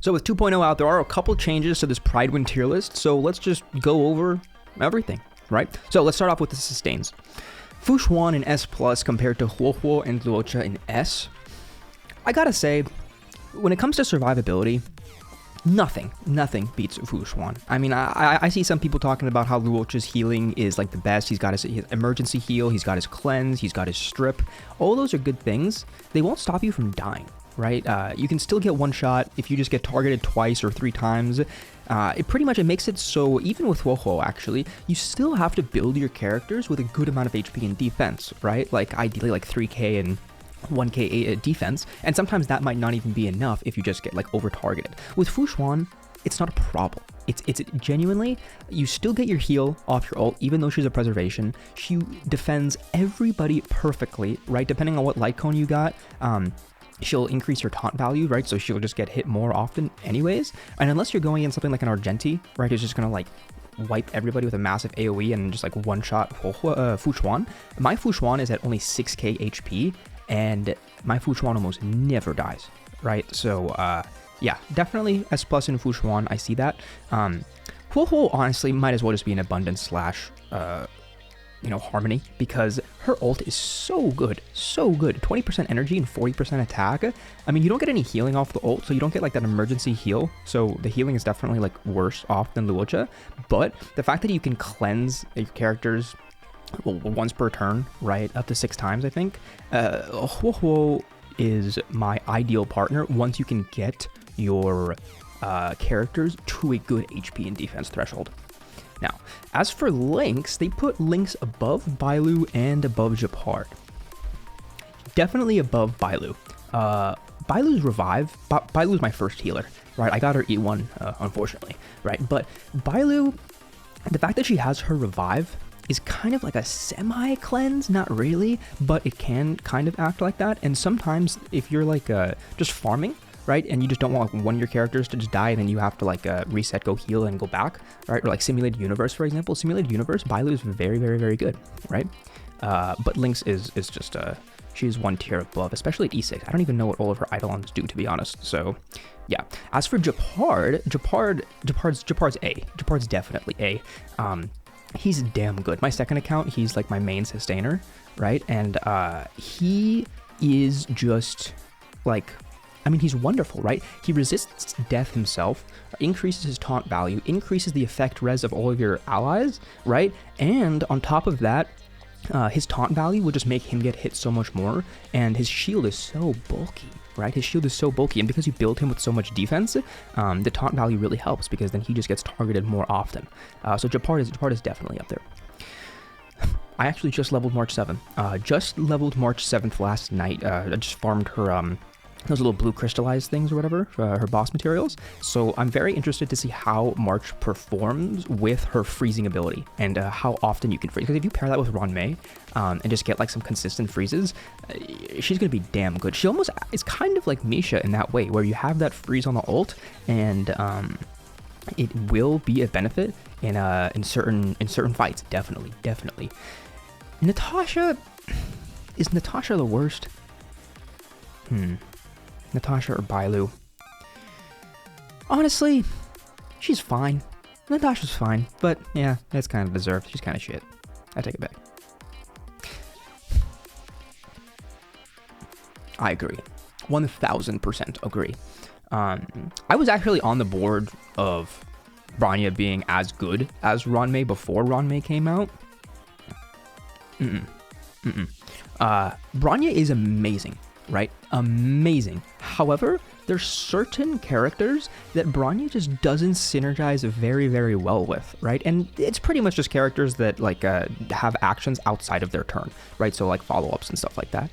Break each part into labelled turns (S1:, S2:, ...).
S1: So with 2.0 out, there are a couple changes to this Prydwen tier list, so let's just go over everything, right? So let's start off with the sustains. Fushuan in S plus compared to Huohuo and Luocha in S. I gotta say, when it comes to survivability, nothing beats Fushuan. I mean, I see some people talking about how Luocha's healing is like the best. He's got his emergency heal, he's got his cleanse, he's got his strip. All those are good things. They won't stop you from dying, right? You can still get one shot if you just get targeted twice or 3 times. It makes it so, even with Huohuo actually, you still have to build your characters with a good amount of HP and defense, right? Like ideally like 3k and 1k defense, and sometimes that might not even be enough if you just get like over targeted. With Fushuan, it's not a problem. It's genuinely, you still get your heal off your ult, even though she's a preservation. She defends everybody perfectly, right? Depending on what light cone you got, she'll increase your taunt value, right? So she'll just get hit more often anyways. And unless you're going in something like an Argenti, right, who's just gonna like wipe everybody with a massive AoE and just like one shot Fushuan. My Fushuan is at only 6k HP, and my Fushuan almost never dies, right? So yeah, definitely S plus in Fushuan, I see that. Huohuo honestly might as well just be an abundance slash harmony, because her ult is so good, 20% energy and 40% attack. I mean, you don't get any healing off the ult, so you don't get like that emergency heal, so the healing is definitely like worse off than Luocha, but the fact that you can cleanse your characters once per turn, right, up to 6 times, I think, Huohuo is my ideal partner once you can get your characters to a good HP and defense threshold. Now, as for Lynx, they put Lynx above Bailu and above Japard. Definitely above Bailu. Bailu's revive, Bailu's my first healer, right? I got her E1, unfortunately, right? But Bailu, the fact that she has her revive is kind of like a semi-cleanse, not really, but it can kind of act like that. And sometimes if you're like just farming, right, and you just don't want like one of your characters to just die and then you have to like reset, go heal, and go back, right? Or like Simulated Universe, for example. Simulated Universe, Bailu is very, very, very good, right? But Lynx is just, she's one tier above, especially at E6. I don't even know what all of her Eidolons do, to be honest. So yeah. As for Japard's A. Japard's definitely A. He's damn good. My second account, he's like my main sustainer, right? And he is just like, I mean, he's wonderful, right? He resists death himself, increases his taunt value, increases the effect res of all of your allies, right? And on top of that, his taunt value will just make him get hit so much more, and his shield is so bulky, right? His shield is so bulky, and because you build him with so much defense, the taunt value really helps, because then he just gets targeted more often. So Japard is definitely up there. I actually just leveled March 7th. Just leveled March 7th last night. I just farmed her those little blue crystallized things or whatever, her boss materials. So I'm very interested to see how March performs with her freezing ability, and how often you can freeze. Because if you pair that with Ron-Mei and just get like some consistent freezes, she's going to be damn good. She almost is kind of like Misha in that way, where you have that freeze on the ult, and it will be a benefit in certain fights. Definitely. Natasha, is Natasha the worst? Natasha or Bailu? Honestly, she's fine. Natasha's fine, but yeah, that's kind of deserved. She's kind of shit. I take it back. I agree. 1000% agree. I was actually on the board of Bronya being as good as Ron-Mei before Ron-Mei came out. Bronya is amazing, right? Amazing. However, there's certain characters that Bronya just doesn't synergize very, very well with, right? And it's pretty much just characters that like have actions outside of their turn, right? So like follow-ups and stuff like that.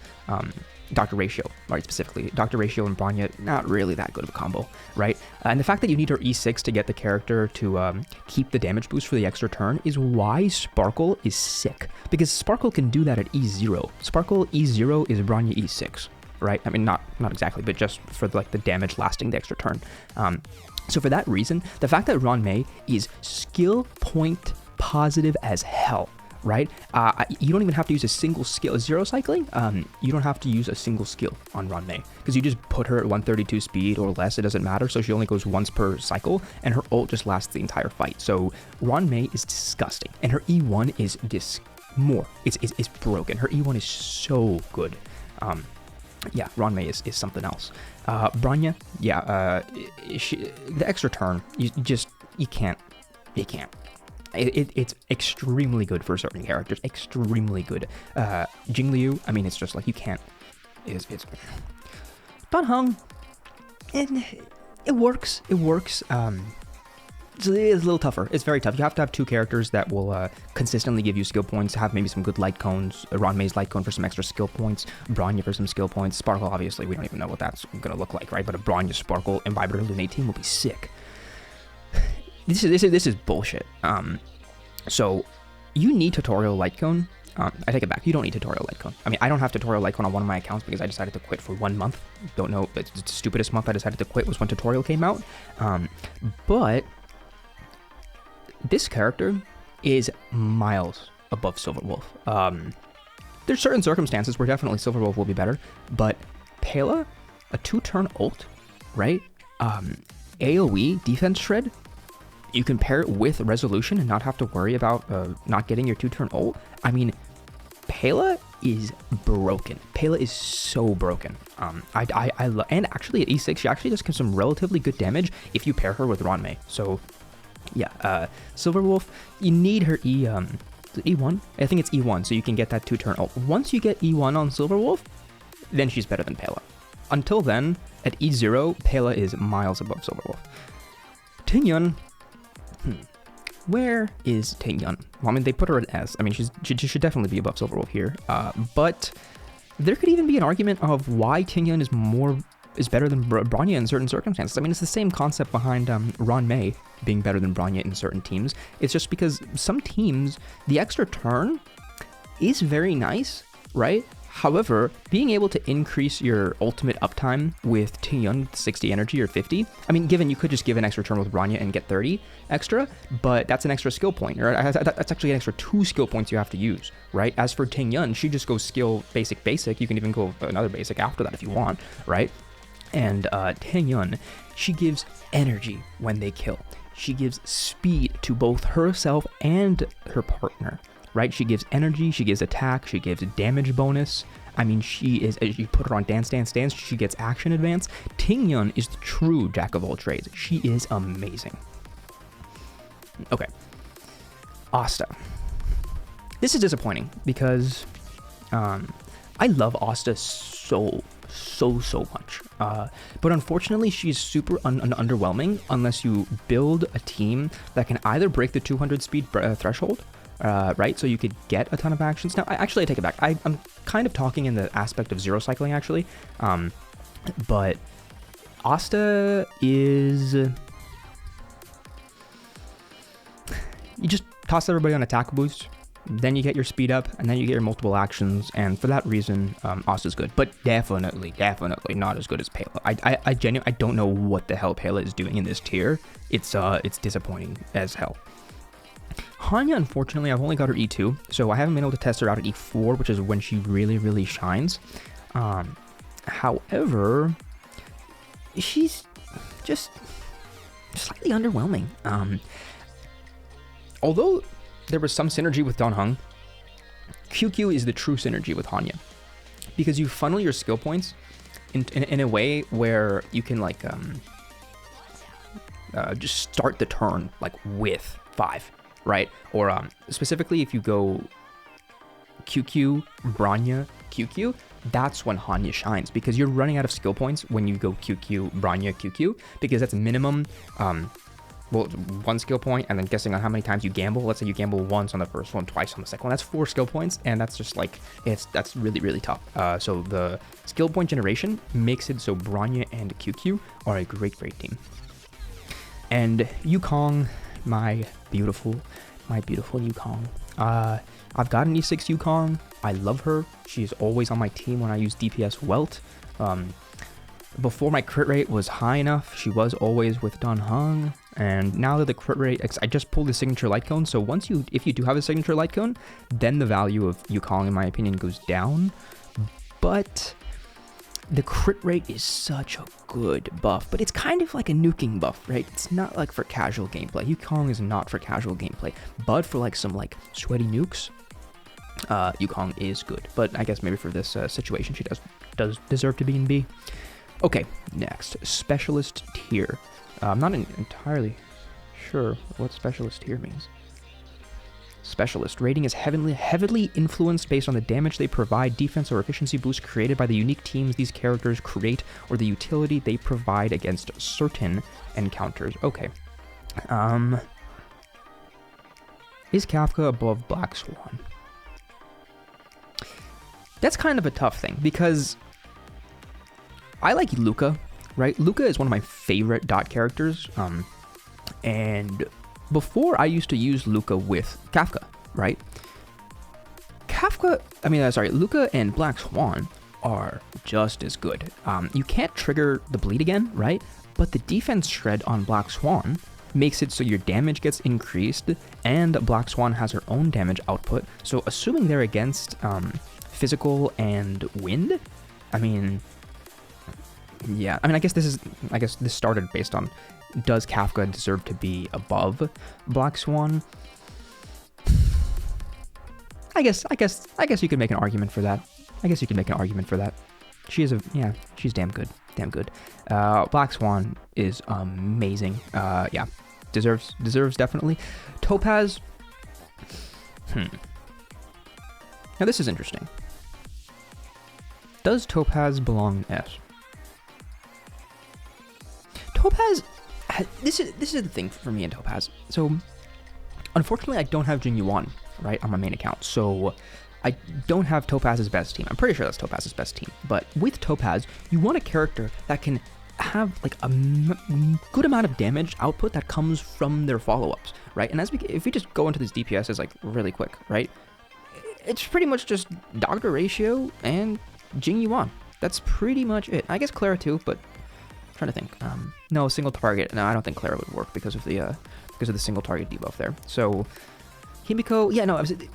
S1: Dr. Ratio, right, specifically. Dr. Ratio and Bronya, not really that good of a combo, right? And the fact that you need her E6 to get the character to keep the damage boost for the extra turn is why Sparkle is sick. Because Sparkle can do that at E0. Sparkle E0 is Bronya E6, right? I mean, not exactly, but just for like the damage lasting the extra turn. So for that reason, the fact that Ron-Mei is skill point positive as hell, right? You don't even have to use a single skill. Zero cycling, you don't have to use a single skill on Ranmei because you just put her at 132 speed or less. It doesn't matter. So she only goes once per cycle, and her ult just lasts the entire fight. So Ranmei is disgusting, and her E1 is it's broken. Her E1 is so good. Yeah, Ranmei is something else. Bronya, yeah, the extra turn, you can't. It's extremely good for certain characters, extremely good. Jingliu, I mean, it's just like you can't. It's Danheng, it works. It's a little tougher. It's very tough. You have to have two characters that will consistently give you skill points, have maybe some good light cones. Ranmei's light cone for some extra skill points. Bronya for some skill points. Sparkle, obviously, we don't even know what that's going to look like, right? But a Bronya Sparkle Imbiber Lunate team will be sick. This is bullshit. So you need tutorial light cone. I take it back. You don't need tutorial light cone. I mean, I don't have tutorial light cone on one of my accounts because I decided to quit for 1 month. Don't know. It's the stupidest month I decided to quit was when tutorial came out. But this character is miles above Silverwolf. There's certain circumstances where definitely Silverwolf will be better, but Pela, a 2-turn ult, right? AoE defense shred. You can pair it with resolution and not have to worry about not getting your 2-turn ult. I mean, Pela is broken. Pela is so broken. I love, and actually at E6 she actually does some relatively good damage if you pair her with Ranmei. So yeah, Silverwolf, you need her E1. I think it's E1, so you can get that 2-turn ult. Once you get E1 on Silverwolf, then she's better than Pela. Until then, at E0, Pela is miles above Silverwolf. Tingyun. Where is Tingyun? Well, I mean, they put her at S. I mean, she should definitely be above Silverwolf here. But there could even be an argument of why Tingyun is better than Bronya in certain circumstances. I mean, it's the same concept behind Ranmei being better than Bronya in certain teams. It's just because some teams, the extra turn is very nice, right? However, being able to increase your ultimate uptime with Tingyun 60 energy or 50, I mean, given you could just give an extra turn with Bronya and get 30 extra, but that's an extra skill point, or that's actually an extra 2 skill points you have to use, right? As for Tingyun, she just goes skill basic. You can even go another basic after that if you want, right? And Tingyun, she gives energy when they kill. She gives speed to both herself and her partner. Right? She gives energy, she gives attack, she gives damage bonus. I mean, she is, as you put her on Dance, she gets action advance. Tingyun is the true jack of all trades. She is amazing. Okay. Asta. This is disappointing because I love Asta so much. But unfortunately, she's super underwhelming unless you build a team that can either break the 200 speed threshold, right? So you could get a ton of actions. Now, I take it back. I'm kind of talking in the aspect of zero cycling, actually. But Asta is... You just toss everybody on attack boost, then you get your speed up, and then you get your multiple actions, and for that reason, Asta's good. But definitely not as good as Pela. I genuinely don't know what the hell Pela is doing in this tier. It's disappointing as hell. Hanya, unfortunately, I've only got her E2, so I haven't been able to test her out at E4, which is when she really shines. However, she's just slightly underwhelming. Although there was some synergy with Danheng, QQ is the true synergy with Hanya, because you funnel your skill points in a way where you can like just start the turn like with 5. Right? Or specifically if you go QQ, Bronya, QQ, that's when Hanya shines, because you're running out of skill points when you go QQ, Bronya, QQ, because that's minimum, well, 1 skill point, and then guessing on how many times you gamble. Let's say you gamble once on the first one, twice on the second one. That's 4 skill points, and that's just like, that's really tough. So the skill point generation makes it so Bronya and QQ are a great team. And Yukong, my beautiful Yukong. I've got an E6 Yukong. I love her. She's always on my team when I use DPS Welt. Before my crit rate was high enough, she was always with Dan Heng, and now that the crit rate, I just pulled the signature light cone, so if you do have a signature light cone, then the value of Yukong, in my opinion, goes down, but the crit rate is such a good buff, but it's kind of like a nuking buff, right? It's not like for casual gameplay. Yukong is not for casual gameplay, but for like some like sweaty nukes, Yukong is good, but I guess maybe for this situation, she does deserve to be in B. Okay, next, specialist tier. I'm not entirely sure what specialist tier means. Specialist rating is heavily influenced based on the damage they provide, defense or efficiency boost created by the unique teams these characters create, or the utility they provide against certain encounters. Okay. Is Kafka above Black Swan? That's kind of a tough thing, because I like Luca, right? Luca is one of my favorite dot characters, and before I used to use Luca with Kafka, right? Luca and Black Swan are just as good. You can't trigger the bleed again, right? But the defense shred on Black Swan makes it so your damage gets increased, and Black Swan has her own damage output. So assuming they're against physical and wind, I guess this started based on, does Kafka deserve to be above Black Swan? I guess you could make an argument for that. She's damn good. Black Swan is amazing. Deserves definitely. Topaz. Now this is interesting. Does Topaz belong in S? Topaz, this is the thing for me in Topaz. So, unfortunately, I don't have Jing Yuan, right, on my main account. So, I don't have Topaz's best team. I'm pretty sure that's Topaz's best team. But with Topaz, you want a character that can have like a good amount of damage output that comes from their follow-ups, right? And if we just go into these DPSs like really quick, right? It's pretty much just Doctor Ratio and Jing Yuan. That's pretty much it. I guess Clara too, but trying to think. No, single target. No, I don't think Clara would work because of the single target debuff there. So Himiko,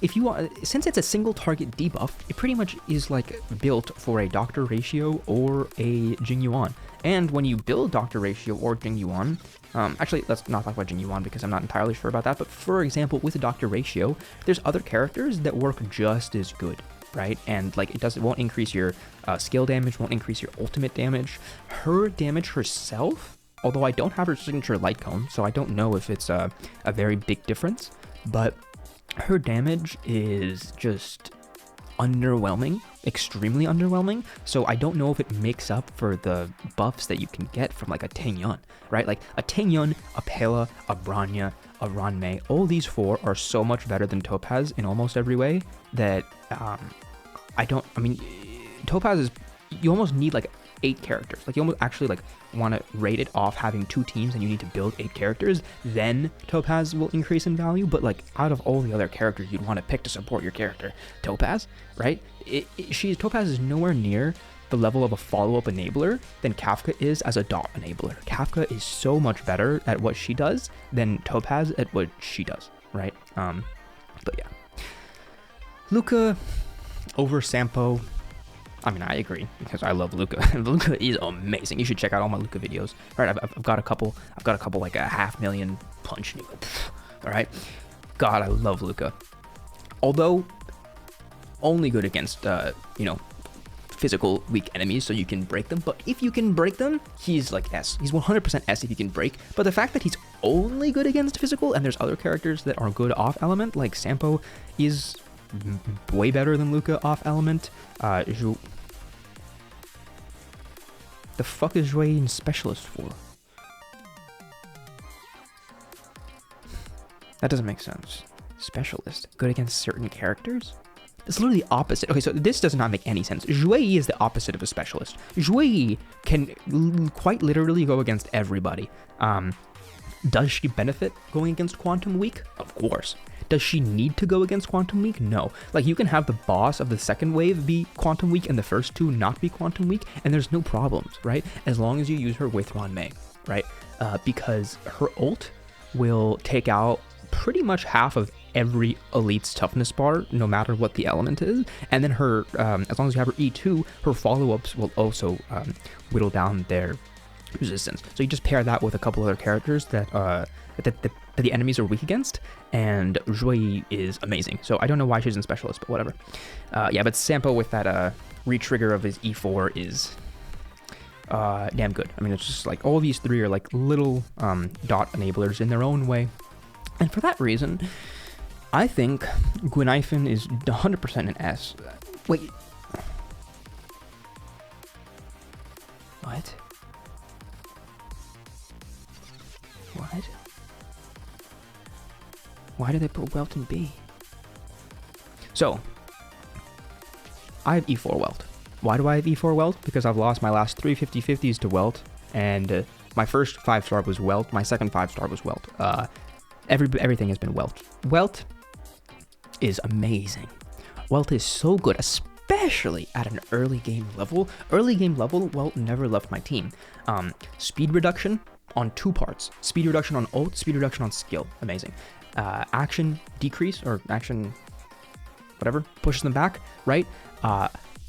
S1: if you want, since it's a single target debuff, it pretty much is like built for a Doctor Ratio or a Jing Yuan. And when you build Doctor Ratio or Jing Yuan, actually let's not talk about Jing Yuan because I'm not entirely sure about that. But for example, with a Doctor Ratio, there's other characters that work just as good, right? And like it won't increase your skill damage, won't increase your ultimate damage. Her damage herself, although I don't have her signature light cone, so I don't know if it's a very big difference, but her damage is just underwhelming, extremely underwhelming. So I don't know if it makes up for the buffs that you can get from like a Tengyun, right? Like a Tengyun, a Pela, a Branya, a Ranmei, all these four are so much better than Topaz in almost every way that Topaz is, you almost need like 8 characters. Like you almost actually like want to rate it off having 2 teams and you need to build 8 characters, then Topaz will increase in value. But like out of all the other characters you'd want to pick to support your character, Topaz, right? Topaz is nowhere near the level of a follow-up enabler than Kafka is as a dot enabler. Kafka is so much better at what she does than Topaz at what she does, right? But yeah. Luca over Sampo. I agree because I love Luca. Luca is amazing. You should check out all my Luca videos. All right, I've got a couple like a 500,000 punch. All right, God, I love Luca. Although only good against physical weak enemies, so you can break them. But if you can break them, he's like S. He's 100% S if you can break. But the fact that he's only good against physical, and there's other characters that are good off element, like Sampo is way better than Luca off element. The fuck is Jui in specialist for? That doesn't make sense. Specialist, good against certain characters? It's literally the opposite. Okay, so this does not make any sense. Jui is the opposite of a specialist. Jui can quite literally go against everybody. Does she benefit going against Quantum Weak? Of course. Does she need to go against Quantum Weak? No. Like, you can have the boss of the second wave be Quantum Weak and the first two not be Quantum Weak, and there's no problems, right? As long as you use her with Ron Mei, right? Because her ult will take out pretty much half of every elite's toughness bar, no matter what the element is, and then her, as long as you have her E2, her follow-ups will also whittle down their resistance. So you just pair that with a couple other characters that the enemies are weak against, and Joy is amazing. So I don't know why she's in Specialist, but whatever. Yeah, but Sampo with that re-trigger of his E4 is damn good. I mean, it's just like all of these three are like little dot enablers in their own way. And for that reason, I think Gwynaifen is 100% an S. Wait. What? What? Why did they put Welt in B? So, I have E4 Welt. Why do I have E4 Welt? Because I've lost my last 3 50/50s to Welt, and my first 5-star was Welt, my second 5-star was Welt. Everything has been Welt. Welt is amazing. Welt is so good, especially at an early game level. Early game level, Welt never left my team. Speed reduction on 2 parts. Speed reduction on ult, speed reduction on skill. Amazing. Action decrease, or action whatever, pushes them back, right?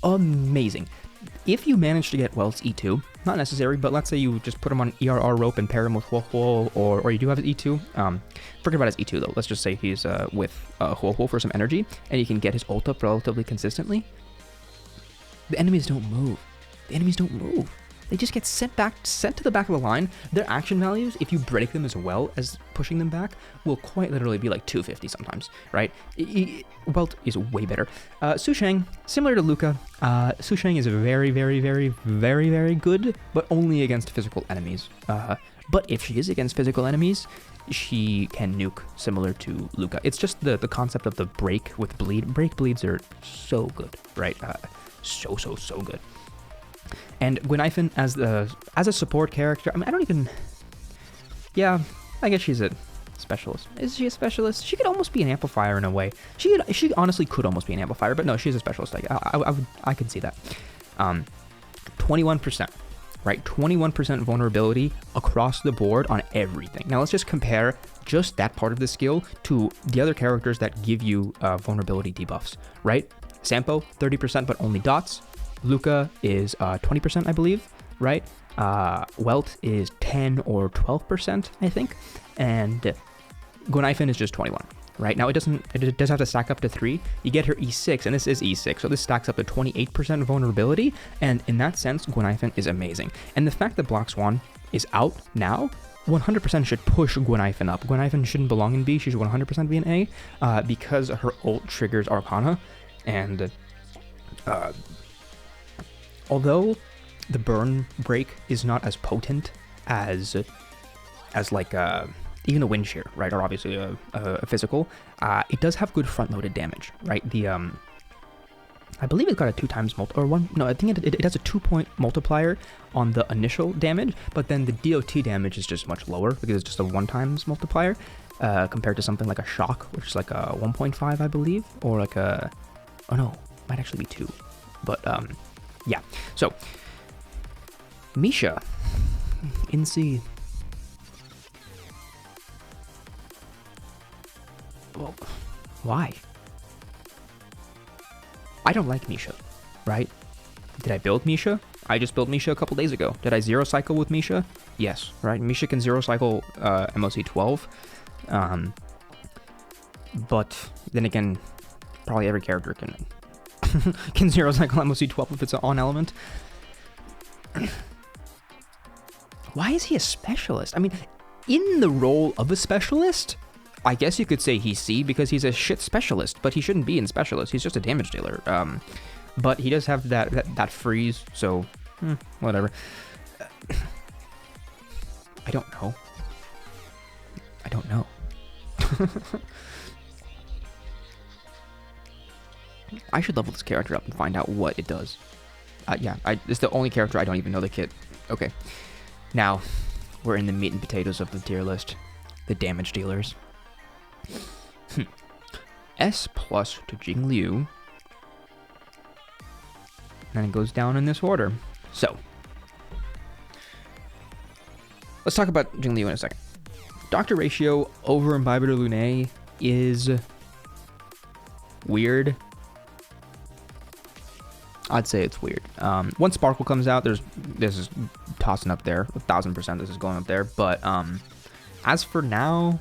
S1: Amazing. If you manage to get Welt's E2, not necessary, but let's say you just put him on ERR rope and pair him with Huo, or you do have his E2. Forget about his E2 though. Let's just say he's with Huo for some energy, and he can get his ult up relatively consistently. The enemies don't move. The enemies don't move. They just get sent to the back of the line. Their action values, if you break them as well as pushing them back, will quite literally be like 250 sometimes, right? Welt is way better. Su Shang, similar to Luca, Su Shang is very, very, very, very, very good, but only against physical enemies. But if she is against physical enemies, she can nuke, similar to Luca. It's just the concept of the break with bleed. Break bleeds are so good, right? So good. And Gwynaifen as a support character, I mean, I don't even... Yeah, I guess she's a specialist. Is she a specialist? She could almost be an amplifier in a way. She honestly could almost be an amplifier, but no, she's a specialist. I could see that. 21%, right? 21% vulnerability across the board on everything. Now let's just compare just that part of the skill to the other characters that give you vulnerability debuffs, right? Sampo, 30%, but only dots. Luca is 20%, I believe, right? Welt is 10 or 12%, I think, and Gwynaifen is just 21, right? Now it does have to stack up to 3. You get her E6, and this is E6, so this stacks up to 28% vulnerability, and in that sense, Gwynaifen is amazing. And the fact that Black Swan is out now 100% should push Gwynaifen up. Gwynaifen shouldn't belong in B, she should 100% be in A, because her ult triggers Arcana, and although the burn break is not as potent as like even the wind shear, right, or obviously a physical, it does have good front-loaded damage, right? The I believe it's got a 2 times I think it has a 2-point multiplier on the initial damage, but then the DOT damage is just much lower because it's just a 1 times multiplier compared to something like a shock, which is like a 1.5, I believe, or like a, oh no, might actually be 2, but yeah. So Misha in C. Well, why? I don't like Misha, right? Did I build Misha? I just built Misha a couple days ago. Did I zero cycle with Misha? Yes, right? Misha can zero cycle MOC 12. But then again, probably every character can zero cycle MOC 12 if it's an on element. Why is he a specialist? I mean, in the role of a specialist, I guess you could say he's C because he's a shit specialist, but he shouldn't be in specialist. He's just a damage dealer. But he does have that freeze, so whatever. I don't know. I should level this character up and find out what it does. Yeah, it's the only character I don't even know the kit. Okay. Now, we're in the meat and potatoes of the tier list. The damage dealers. S plus to Jingliu. And it goes down in this order. So, let's talk about Jingliu in a second. Doctor ratio over Imbibitor Lunae is weird. I'd say it's weird. Once Sparkle comes out, this is tossing up there. 1000% this is going up there. But as for now,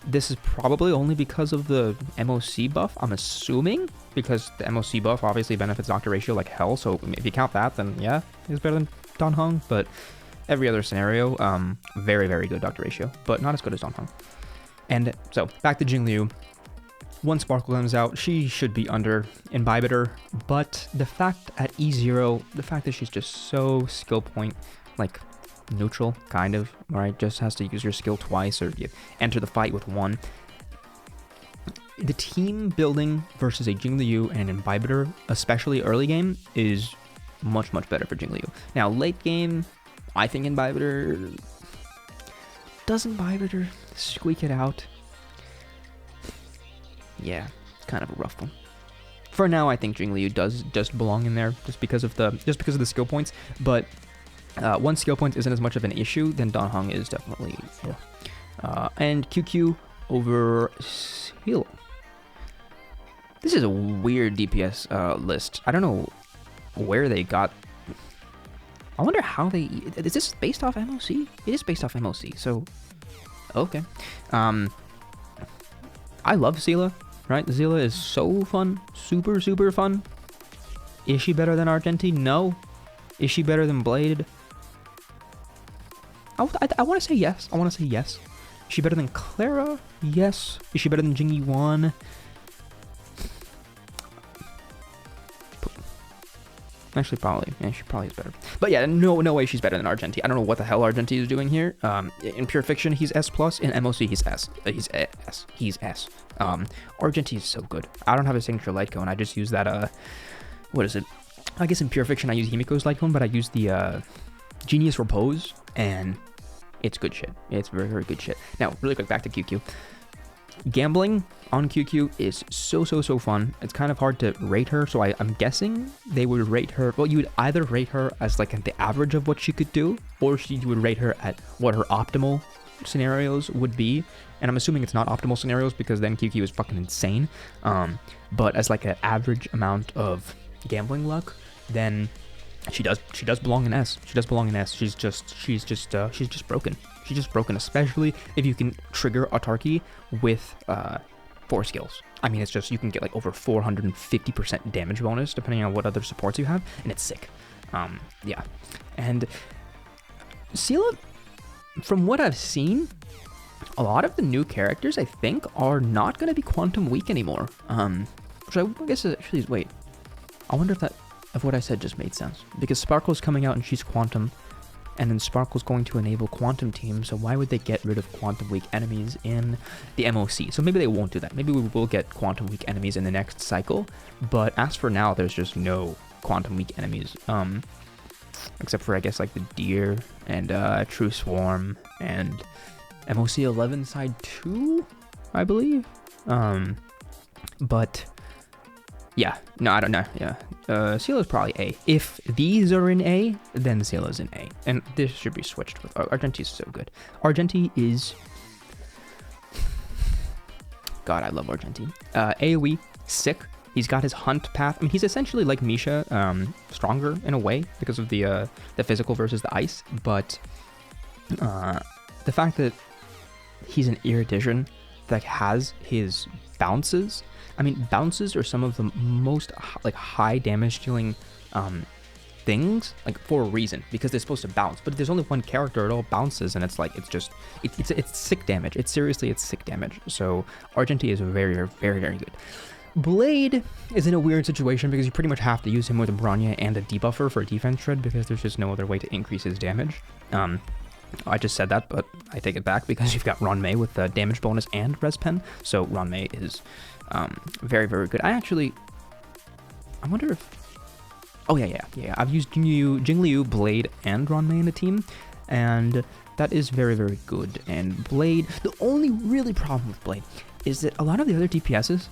S1: this is probably only because of the MOC buff, I'm assuming. Because the MOC buff obviously benefits Doctor ratio like hell. So if you count that, then yeah, it's better than Dan Heng. But every other scenario, very, very good Doctor ratio. But not as good as Dan Heng. And so, back to Jingliu. Once Sparkle comes out, she should be under Imbibitor, but the fact at E0, the fact that she's just so skill point, like, neutral, kind of, right? Just has to use your skill twice, or you enter the fight with one. The team building versus a Jingliu and an Imbibitor, especially early game, is much, much better for Jingliu. Now, late game, I think Imbibitor... Does Imbibitor squeak it out? Yeah, it's kind of a rough one. For now, I think Jingliu does just belong in there just because of the skill points. But one skill point isn't as much of an issue, then Dan Heng is definitely. And QQ over Seal. This is a weird DPS list. I don't know where they got. I wonder how they. Is this based off MOC? It is based off MOC. So, okay. I love Seela. Right, Seela is so fun, super, super fun. Is she better than Argenti? No. Is she better than Blade? I want to say yes. I want to say yes. Is she better than Clara? Yes. Is she better than Jing Yuan? Actually, probably. Yeah, she probably is better. But yeah, no way she's better than Argenti. I don't know what the hell Argenti is doing here. In Pure Fiction, he's S+. In MOC, he's S. He's S. Argenti is so good. I don't have a signature light cone. I just use that, what is it? I guess in Pure Fiction, I use Himiko's light cone, but I use the, Genius Repose, and it's good shit. It's very, very good shit. Now, really quick, back to QQ. Gambling on QQ is so fun. It's kind of hard to rate her, so I'm guessing they would rate her. Well, you would either rate her as like the average of what she could do, or you would rate her at what her optimal scenarios would be. And I'm assuming it's not optimal scenarios because then QQ is fucking insane. But as like an average amount of gambling luck, then she does belong in S. She does belong in S. She's just broken. She's just broken, especially if you can trigger Autarky with 4 skills. I mean, it's just, you can get like over 450% damage bonus depending on what other supports you have, and it's sick. Yeah. And Seela, from what I've seen, a lot of the new characters, I think, are not going to be quantum weak anymore. Which I guess actually, wait, I wonder if what I said just made sense. Because Sparkle's coming out and she's quantum, and then Sparkle's going to enable quantum team, so why would they get rid of quantum weak enemies in the MOC? So maybe they won't do that. Maybe we will get quantum weak enemies in the next cycle, but as for now, there's just no quantum weak enemies. Except for, I guess, like the Deer and True Swarm and MOC 11 side 2, I believe. But yeah, no, I don't know. Yeah, Seela's probably A. If these are in A, then Seela's in A, and this should be switched with Argenti. Is so good. Argenti is, God, I love Argenti. AoE, sick. He's got his hunt path. I mean, he's essentially like Misha, stronger in a way because of the physical versus the ice. But the fact that he's an Erudition that has his bounces. I mean, bounces are some of the most like high damage dealing things, like for a reason, because they're supposed to bounce. But if there's only one character, it all bounces, and it's like it's sick damage. It's sick damage. So Argenti is very, very, very good. Blade is in a weird situation because you pretty much have to use him with a Bronya and a debuffer for a defense shred because there's just no other way to increase his damage. I just said that, but I take it back because you've got Ranmei with the damage bonus and res pen. So Ranmei is very, very good. I wonder if... Oh, yeah. I've used Jingliu, Blade, and Ranmei in the team. And that is very, very good. And Blade, the only really problem with Blade is that a lot of the other DPSs,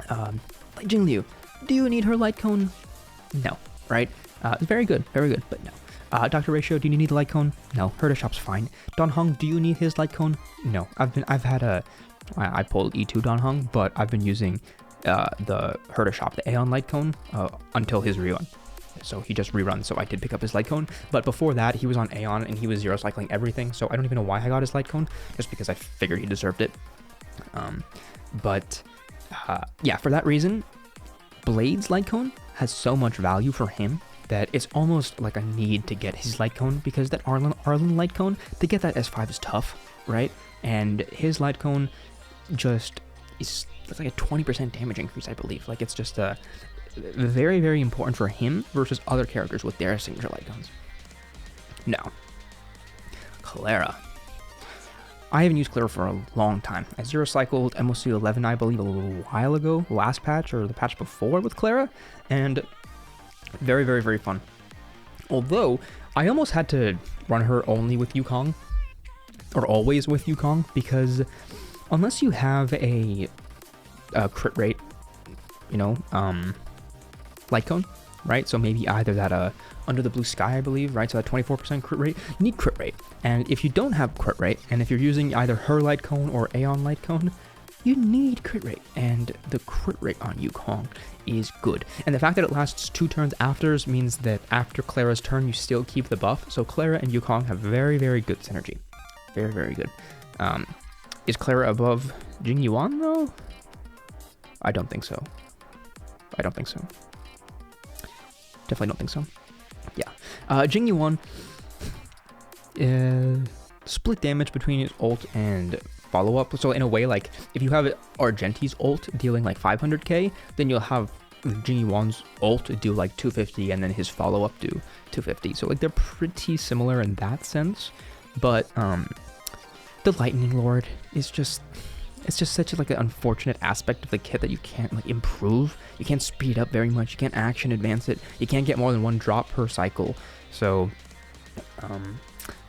S1: like Jingliu, do you need her light cone? No, right? Very good, but no. Dr. Ratio, do you need a light cone? No. Herda Shop's fine. Don Hung, do you need his light cone? No. I pulled E2 Don Hung, but I've been using the Herda Shop, the Aeon light cone, until his rerun. So he just reruns, so I did pick up his light cone. But before that, he was on Aeon and he was zero cycling everything, so I don't even know why I got his light cone, just because I figured he deserved it. Yeah, for that reason, Blade's light cone has so much value for him that it's almost like a need to get his light cone, because that Arlen light cone, to get that S5 is tough, right? And his light cone just is like a 20% damage increase, I believe. Like, it's just very, very important for him versus other characters with their signature light cones. Now, Clara. I haven't used Clara for a long time. I zero cycled MOC 11, I believe, a little while ago, last patch or the patch before with Clara, and very, very, very fun. Although, I almost had to run her only with Yukong, or always with Yukong, because unless you have a crit rate, light cone, right? So maybe either that Under the Blue Sky, I believe, right? So that 24% crit rate, you need crit rate. And if you don't have crit rate, and if you're using either her light cone or Aeon light cone, you need crit rate, and the crit rate on Yukong is good. And the fact that it lasts 2 turns afters means that after Clara's turn, you still keep the buff. So Clara and Yukong have very, very good synergy. Very, very good. Is Clara above Jing Yuan, though? I don't think so. Definitely don't think so. Yeah. Jing Yuan, split damage between his ult and follow-up. So in a way, like, if you have Argenti's ult dealing like 500k, then you'll have Jing Yuan's ult do like 250, and then his follow-up do 250. So like, they're pretty similar in that sense. But the Lightning Lord is just... it's just such like an unfortunate aspect of the kit that you can't like improve. You can't speed up very much. You can't action advance it. You can't get more than 1 drop per cycle. So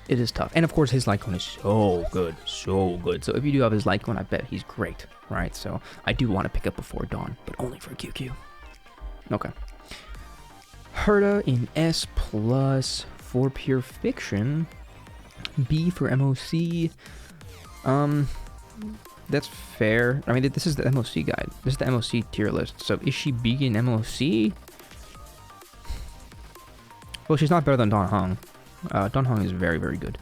S1: it is tough. And of course, his light cone is so good. So if you do have his light cone, I bet he's great, right? So I do want to pick up before dawn, but only for QQ. Okay. Herda in S+ for Pure Fiction. B for MOC. That's fair. I mean, this is the MOC guide. This is the MOC tier list. So is she B in MOC? Well, she's not better than Don Hung. Don Hung is very, very good.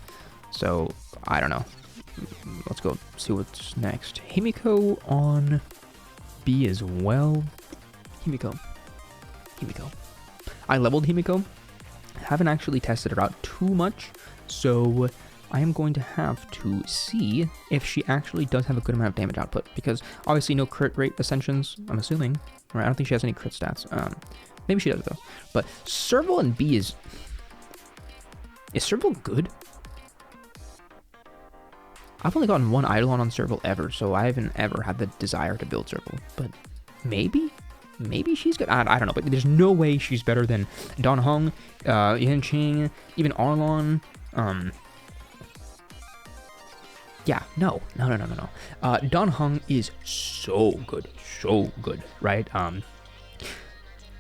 S1: So, I don't know. Let's go see what's next. Himiko on B as well. Himiko. I leveled Himiko. Haven't actually tested her out too much. So I am going to have to see if she actually does have a good amount of damage output, because obviously no crit rate ascensions, I'm assuming. Right? I don't think she has any crit stats. Maybe she does though. But Serval and B is Serval good? I've only gotten 1 Eidolon on Serval ever, so I haven't ever had the desire to build Serval. But maybe she's good. I don't know, but there's no way she's better than Don Hung, Yanqing, even Arlon. Yeah, no. Don Hung is so good, right?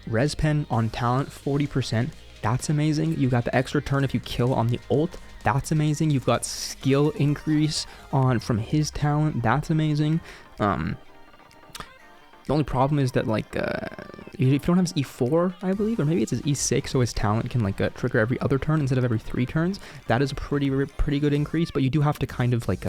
S1: Respen on talent, 40%. That's amazing. You got the extra turn if you kill on the ult. That's amazing. You've got skill increase from his talent. That's amazing. The only problem is that, like, if you don't have his E4, I believe, or maybe it's his E6, so his talent can, like, trigger every other turn instead of every 3 turns. That is a pretty good increase, but you do have to kind of, like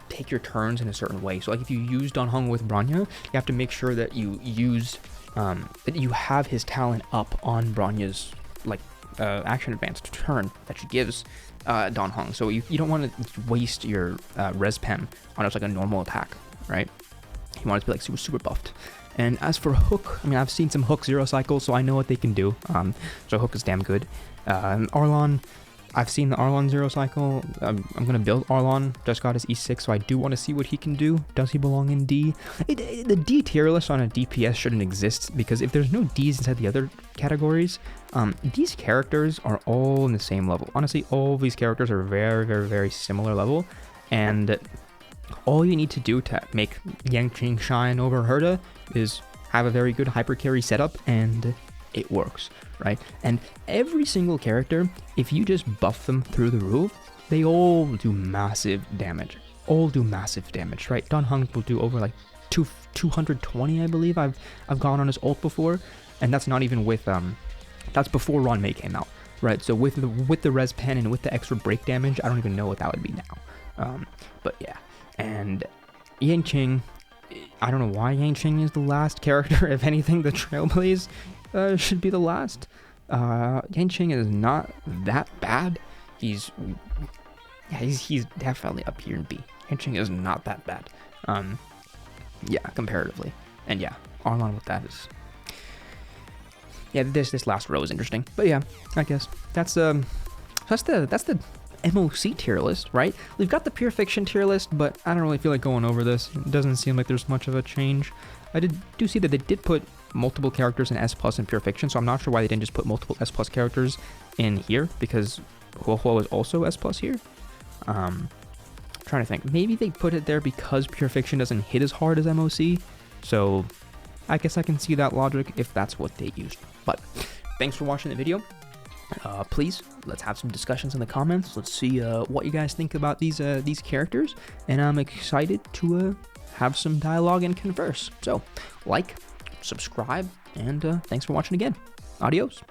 S1: take your turns in a certain way. So, like, if you use Don Hung with Bronya, you have to make sure that you use, that you have his talent up on Bronya's, like, action advanced turn that she gives Don Hung. So you don't want to waste your Respen on just, like, a normal attack, right? You want it to be, like, super buffed. And as for Hook, I mean, I've seen some Hook 0 cycles, so I know what they can do. So Hook is damn good. Arlon, I've seen the Arlon Zero cycle. I'm going to build Arlon. Just got his E6, so I do want to see what he can do. Does he belong in D? The D tier list on a DPS shouldn't exist, because if there's no Ds inside the other categories, these characters are all in the same level. Honestly, all of these characters are very, very, very similar level, and all you need to do to make Yanqing shine over Herta is have a very good hyper carry setup, and it works, right? And every single character, if you just buff them through the roof, they all do massive damage. All do massive damage, right? Dan Heng will do over like 220, I believe. I've gone on his ult before, and that's not even with that's before Ron May came out, right? So with the res pen and with the extra break damage, I don't even know what that would be now. But yeah, and Yanqing, I don't know why Yanqing is the last character. If anything, the Trailblaze should be the last. Yanqing is not that bad. He's definitely up here in B. Yanqing is not that bad. Yeah, comparatively. And yeah, Arlon with that is, yeah, this last row is interesting. But yeah, I guess that's the MOC tier list, right? We've got the Pure Fiction tier list, but I don't really feel like going over this. It doesn't seem like there's much of a change. I do see that they did put multiple characters in S+ and Pure Fiction, so I'm not sure why they didn't just put multiple S+ characters in here, because Huohuo is also S+ here. Trying to think. Maybe they put it there because Pure Fiction doesn't hit as hard as MOC, so I guess I can see that logic if that's what they used. But thanks for watching the video. Please, let's have some discussions in the comments. Let's see what you guys think about these characters, and I'm excited to have some dialogue and converse. So, like, subscribe, and thanks for watching again. Adios.